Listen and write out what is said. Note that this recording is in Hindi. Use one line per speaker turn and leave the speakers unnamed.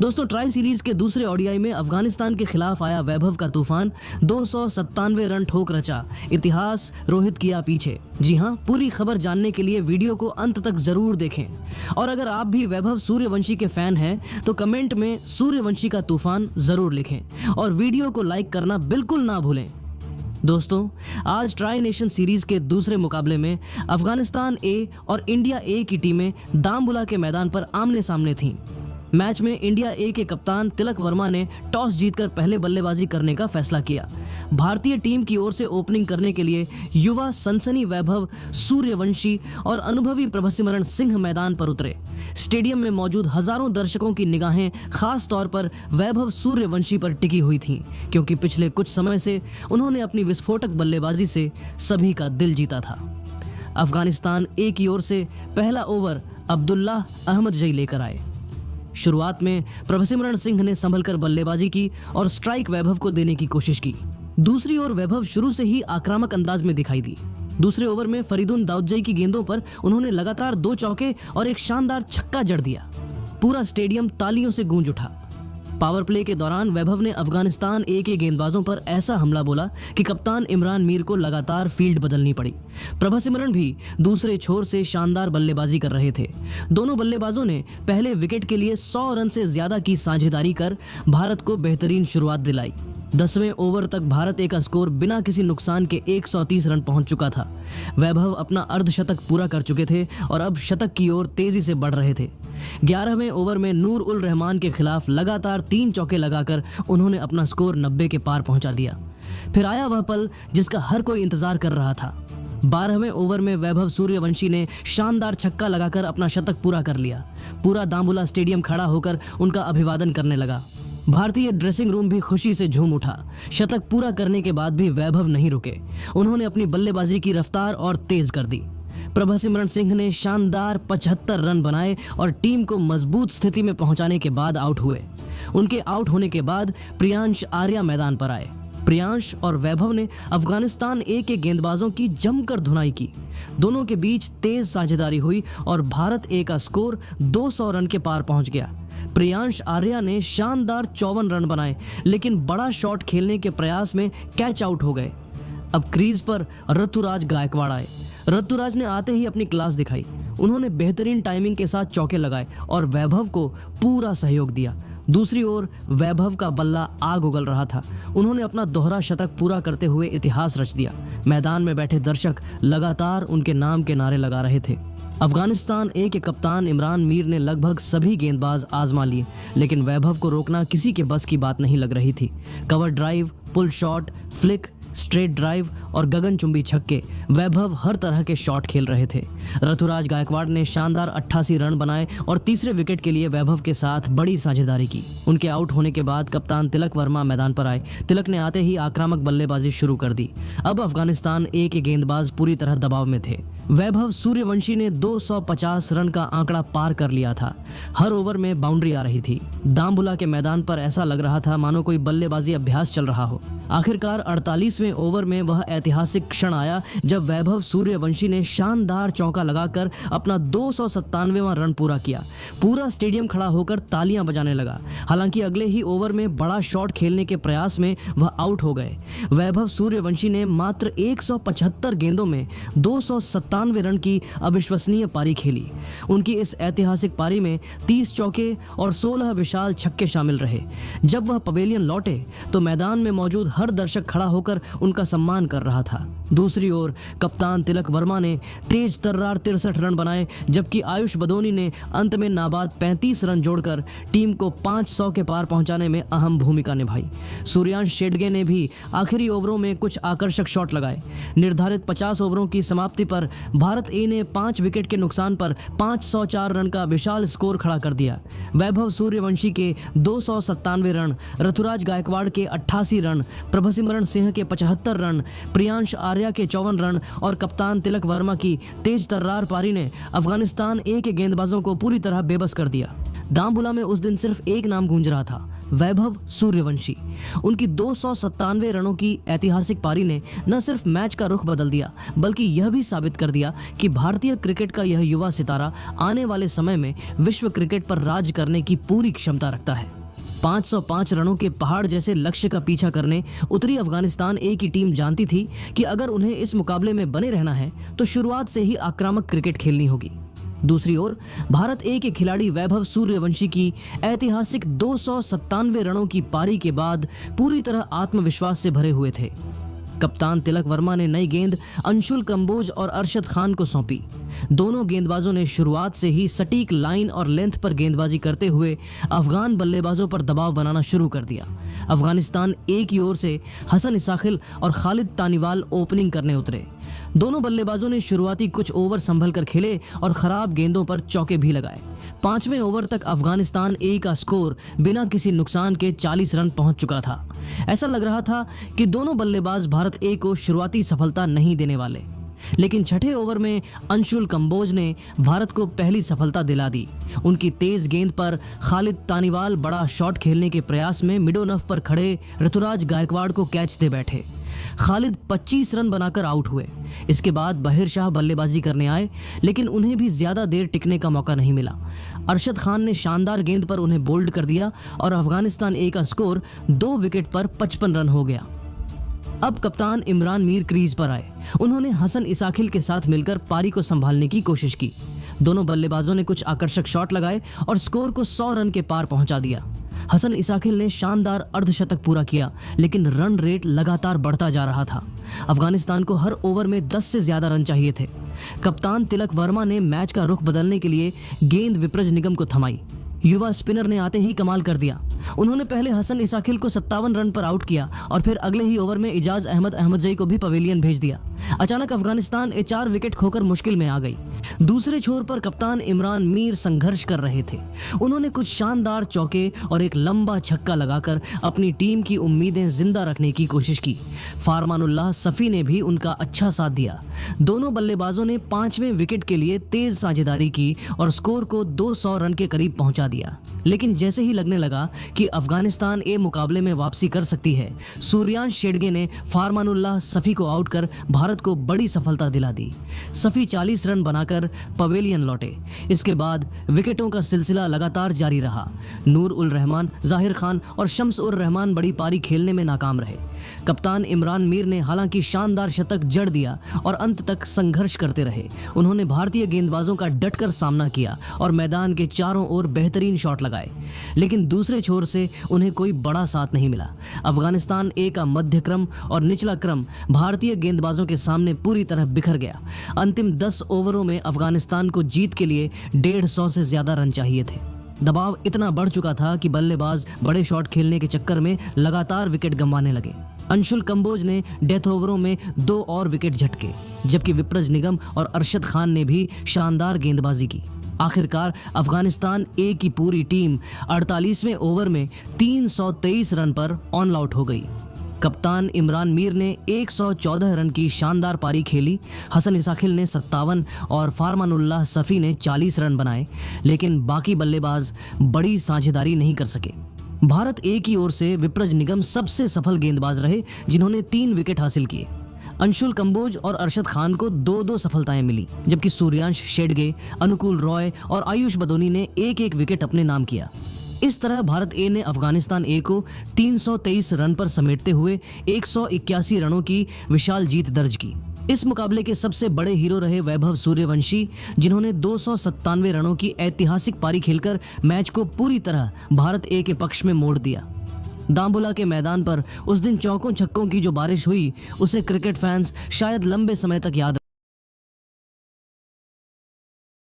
दोस्तों, ट्राई सीरीज के दूसरे ओडीआई में अफगानिस्तान के खिलाफ आया वैभव का तूफान 297 रन ठोक रचा, इतिहास रोहित किया पीछे। जी हां, पूरी खबर जानने के लिए वीडियो को अंत तक जरूर देखें। और अगर आप भी वैभव सूर्यवंशी के फैन हैं तो कमेंट में सूर्यवंशी का तूफान जरूर लिखें और वीडियो को लाइक करना बिल्कुल ना भूलें। दोस्तों, आज ट्राई नेशन सीरीज के दूसरे मुकाबले में अफगानिस्तान ए और इंडिया ए की टीमें दामबुला के मैदान पर आमने सामने थीं। मैच में इंडिया ए के कप्तान तिलक वर्मा ने टॉस जीतकर पहले बल्लेबाजी करने का फैसला किया। भारतीय टीम की ओर से ओपनिंग करने के लिए युवा सनसनी वैभव सूर्यवंशी और अनुभवी प्रभसिमरण सिंह मैदान पर उतरे। स्टेडियम में मौजूद हजारों दर्शकों की निगाहें खास तौर पर वैभव सूर्यवंशी पर टिकी हुई थीं, क्योंकि पिछले कुछ समय से उन्होंने अपनी विस्फोटक बल्लेबाजी से सभी का दिल जीता था। अफगानिस्तान ए की ओर से पहला ओवर अब्दुल्लाह अहमद जई लेकर आए। शुरुआत में प्रभसिमरण सिंह ने संभलकर बल्लेबाजी की और स्ट्राइक वैभव को देने की कोशिश की। दूसरी ओर वैभव शुरू से ही आक्रामक अंदाज में दिखाई दी। दूसरे ओवर में फरीदुन दाऊदजई की गेंदों पर उन्होंने लगातार 2 चौके और एक शानदार छक्का जड़ दिया। पूरा स्टेडियम तालियों से गूंज उठा। पावर प्ले के दौरान वैभव ने अफगानिस्तान ए के गेंदबाजों पर ऐसा हमला बोला कि कप्तान इमरान मीर को लगातार फील्ड बदलनी पड़ी। प्रभसिमरण भी दूसरे छोर से शानदार बल्लेबाजी कर रहे थे। दोनों बल्लेबाजों ने पहले विकेट के लिए 100 रन से ज्यादा की साझेदारी कर भारत को बेहतरीन शुरुआत दिलाई। 10वें ओवर तक भारत ए का स्कोर बिना किसी नुकसान के 130 रन पहुंच चुका था। वैभव अपना अर्धशतक पूरा कर चुके थे और अब शतक की ओर तेजी से बढ़ रहे थे। 11वें ओवर में नूर उल रहमान के खिलाफ लगातार 3 चौके लगाकर उन्होंने अपना स्कोर 90 के पार पहुंचा दिया। फिर आया वह पल जिसका हर कोई इंतजार कर रहा था। 12वें ओवर में वैभव सूर्यवंशी ने शानदार छक्का लगाकर अपना शतक पूरा कर लिया। पूरा दामबुला स्टेडियम खड़ा होकर उनका अभिवादन करने लगा। भारतीय ड्रेसिंग रूम भी खुशी से झूम उठा। शतक पूरा करने के बाद भी वैभव नहीं रुके। उन्होंने अपनी बल्लेबाजी की रफ्तार और तेज कर दी। प्रभसिमरण सिंह ने शानदार 75 रन बनाए और टीम को मजबूत स्थिति में पहुंचाने के बाद आउट हुए। उनके आउट होने के बाद प्रियांश आर्या मैदान पर आए। प्रियांश और वैभव ने अफगानिस्तान ए के गेंदबाजों की जमकर धुनाई की। दोनों के बीच तेज साझेदारी हुई और भारत ए का स्कोर 200 रन के पार पहुंच गया। प्रियांश आर्या ने शानदार 54 रन बनाए, लेकिन बड़ा शॉट खेलने के प्रयास में कैच आउट हो गए। अब क्रीज पर ऋतुराज गायकवाड़ आए। ऋतुराज ने आते ही अपनी क्लास दिखाई। उन्होंने बेहतरीन टाइमिंग के साथ चौके लगाए और वैभव को पूरा सहयोग दिया। दूसरी ओर वैभव का बल्ला आग उगल रहा था। उन्होंने अपना दोहरा शतक पूरा करते हुए इतिहास रच दिया। मैदान में बैठे दर्शक लगातार उनके नाम के नारे लगा रहे थे। अफगानिस्तान ए के कप्तान इमरान मीर ने लगभग सभी गेंदबाज आजमा लिए, लेकिन वैभव को रोकना किसी के बस की बात नहीं लग रही थी। Cover drive, pull shot, flick, straight drive और गगनचुंबी छक्के, वैभव हर तरह के शॉट खेल रहे थे। ऋतुराज गायकवाड़ ने शानदार 88 रन बनाए और तीसरे विकेट के लिए वैभव के साथ बड़ी साझेदारी की। उनके आउट होने के बाद कप्तान तिलक वर्मा मैदान पर आए। तिलक ने आते ही आक्रामक बल्लेबाजी शुरू कर दी। अब अफगानिस्तान ए के गेंदबाज पूरी तरह दबाव में थे। वैभव सूर्यवंशी ने 250 रन का आंकड़ा पार कर लिया था। हर ओवर में बाउंड्री आ रही थी। दामबुला के मैदान पर ऐसा लग रहा था मानो कोई बल्लेबाजी अभ्यास चल रहा हो। आखिरकार 48वें ओवर में वह ऐतिहासिक क्षण आया जब वैभव सूर्यवंशी ने शानदार चौका लगाकर अपना 297वां रन पूरा किया। पूरा स्टेडियम खड़ा होकर तालियां बजाने लगा। हालांकि अगले ही ओवर में बड़ा शॉट खेलने के प्रयास में वह आउट हो गए। वैभव सूर्यवंशी ने मात्र 175 गेंदों में 297 रन की अविश्वसनीय पारी खेली। उनकी इस ऐतिहासिक पारी में 30 चौके और 16 विशाल छक्के शामिल रहे। जब वह पवेलियन लौटे तो मैदान में मौजूद हर दर्शक खड़ा होकर उनका सम्मान कर रहा था। दूसरी ओर कप्तान तिलक वर्मा ने तेज तर्रार 63 रन बनाए, जबकि आयुष बदोनी ने अंत में नाबाद 35 रन जोड़कर टीम को 500 के पार पहुंचाने में अहम भूमिका निभाई। सूर्यांश शेडगे ने भी आखिरी ओवरों में कुछ आकर्षक शॉट लगाए। निर्धारित 50 ओवरों की समाप्ति पर भारत ए ने 5 विकेट के नुकसान पर 504 रन का विशाल स्कोर खड़ा कर दिया। वैभव सूर्यवंशी के 297 रन, ऋतुराज गायकवाड़ के 88 रन, प्रभसिमरण सिंह के 75 रन, प्रियांश आर्या के 54 रन और कप्तान तिलक वर्मा की तेज तर्रार पारी ने अफगानिस्तान ए के गेंदबाजों को पूरी तरह बेबस कर दिया। दामबुला में उस दिन सिर्फ एक नाम गूंज रहा था, वैभव सूर्यवंशी। उनकी 297 रनों की ऐतिहासिक पारी ने न सिर्फ मैच का रुख बदल दिया, बल्कि यह भी साबित कर दिया कि भारतीय क्रिकेट का यह युवा सितारा आने वाले समय में विश्व क्रिकेट पर राज करने की पूरी क्षमता रखता है। 505 रनों के पहाड़ जैसे लक्ष्य का पीछा करने उतरी अफगानिस्तान ए की टीम जानती थी कि अगर उन्हें इस मुकाबले में बने रहना है तो शुरुआत से ही आक्रामक क्रिकेट खेलनी होगी। दूसरी ओर भारत ए के खिलाड़ी वैभव सूर्यवंशी की ऐतिहासिक 297 रनों की पारी के बाद पूरी तरह आत्मविश्वास से भरे हुए थे। कप्तान तिलक वर्मा ने नई गेंद अंशुल कंबोज और अरशद खान को सौंपी। दोनों गेंदबाजों ने शुरुआत से ही सटीक लाइन और लेंथ पर गेंदबाजी करते हुए अफगान बल्लेबाजों पर दबाव बनाना शुरू कर दिया। अफगानिस्तान ए की ओर से हसन इसाखिल और खालिद तानीवाल ओपनिंग करने उतरे। दोनों बल्लेबाजों ने शुरुआती कुछ ओवर संभल कर खेले और खराब गेंदों पर चौके भी लगाए। 5वें ओवर तक अफगानिस्तान ए का स्कोर बिना किसी नुकसान के 40 रन पहुंच चुका था। ऐसा लग रहा था कि दोनों बल्लेबाज भारत ए को शुरुआती सफलता नहीं देने वाले, लेकिन छठे ओवर में अंशुल कंबोज ने भारत को पहली सफलता दिला दी। उनकी तेज गेंद पर खालिद तानीवाल बड़ा शॉट खेलने के प्रयास में मिडो नफ पर खड़े ऋतुराज गायकवाड़ को कैच दे बैठे। खालिद 25 रन बनाकर आउट हुए। इसके बाद बहिर शाह बल्लेबाजी करने आए, लेकिन उन्हें भी ज्यादा देर टिकने का मौका नहीं मिला। अरशद खान ने शानदार गेंद पर उन्हें बोल्ड कर दिया और अफगानिस्तान ए का स्कोर 2 विकेट पर 55 रन हो गया। अब कप्तान इमरान मीर क्रीज पर आए। उन्होंने हसन इसाखिल के साथ मिलकर पारी को संभालने की कोशिश की। दोनों बल्लेबाजों ने कुछ आकर्षक शॉट लगाए और स्कोर को 100 रन के पार पहुंचा दिया। हसन इसाखिल ने शानदार अर्धशतक पूरा किया, लेकिन रन रेट लगातार बढ़ता जा रहा था। अफगानिस्तान को हर ओवर में 10 से ज्यादा रन चाहिए थे। कप्तान तिलक वर्मा ने मैच का रुख बदलने के लिए गेंद विप्रज निगम को थमाई। युवा स्पिनर ने आते ही कमाल कर दिया। उन्होंने पहले हसन इसाखिल को 57 रन पर आउट किया और फिर अगले ही ओवर में इजाज अहमद अहमदजई को भी पवेलियन भेज दिया। अचानक अफगानिस्तान 4 विकेट खोकर मुश्किल में आ गई। दूसरे छोर पर कप्तान इमरान मीर संघर्ष कर रहे थे। उन्होंने कुछ शानदार चौके और एक लंबा छक्का लगाकर अपनी टीम की उम्मीदें जिंदा रखने की कोशिश की। फारमानुल्लाह सफ़ी ने भी उनका अच्छा साथ दिया। दोनों बल्लेबाजों ने 5वें विकेट के लिए तेज साझेदारी की और स्कोर को 200 रन के करीब पहुंचा दिया। लेकिन जैसे ही लगने लगा कि अफगानिस्तान ए मुकाबले में वापसी कर सकती है, सूर्यांश शेडगे ने फारमानुल्लाह सफ़ी को आउट कर भारत को बड़ी सफलता दिला दी। सफ़ी 40 रन बनाकर पवेलियन लौटे। इसके बाद विकेटों का सिलसिला लगातार जारी रहा। नूर उल रहमान, जाहिर खान और शम्स उर रहमान बड़ी पारी खेलने में नाकाम रहे। कप्तान इमरान मीर ने हालांकि शानदार शतक जड़ दिया और अंत तक संघर्ष करते रहे। उन्होंने भारतीय गेंदबाजों का डटकर सामना किया और मैदान के चारों ओर बेहतरीन शॉट लगाए, लेकिन दूसरे छोर से उन्हें कोई बड़ा साथ नहीं मिला। अफगानिस्तान ए का मध्य क्रम और निचला क्रम भारतीय गेंदबाजों के सामने पूरी तरह बिखर गया। अंतिम 10 ओवरों में अफगानिस्तान को जीत के लिए 150 से ज्यादा रन चाहिए थे। दबाव इतना बढ़ चुका था कि बल्लेबाज बड़े शॉट खेलने के चक्कर में लगातार विकेट गंवाने लगे। अंशुल कंबोज ने डेथ ओवरों में 2 और विकेट झटके, जबकि विप्रज निगम और अरशद खान ने भी शानदार गेंदबाजी की। आखिरकार अफगानिस्तान ए की पूरी टीम 48वें ओवर में 323 रन पर ऑन आउट हो गई। कप्तान इमरान मीर ने 114 रन की शानदार पारी खेली। हसन इसाखिल ने 57 और फारमानुल्लाह सफ़ी ने 40 रन बनाए, लेकिन बाकी बल्लेबाज बड़ी साझेदारी नहीं कर सके। भारत ए की ओर से विप्रज निगम सबसे सफल गेंदबाज रहे, जिन्होंने 3 विकेट हासिल किए। अंशुल कंबोज और अरशद खान को 2-2 सफलताएं मिली, जबकि सूर्यांश शेडगे, अनुकूल रॉय और आयुष बदोनी ने 1-1 विकेट अपने नाम किया। इस तरह भारत ए ने अफगानिस्तान ए को 323 रन पर समेटते हुए 181 रनों की विशाल जीत दर्ज की। इस मुकाबले के सबसे बड़े हीरो रहे वैभव सूर्यवंशी, जिन्होंने 297 रनों की ऐतिहासिक पारी खेलकर मैच को पूरी तरह भारत ए के पक्ष में मोड़ दिया। दामबुला के मैदान पर उस दिन चौकों छक्कों की जो बारिश हुई, उसे क्रिकेट फैंस शायद लंबे समय तक याद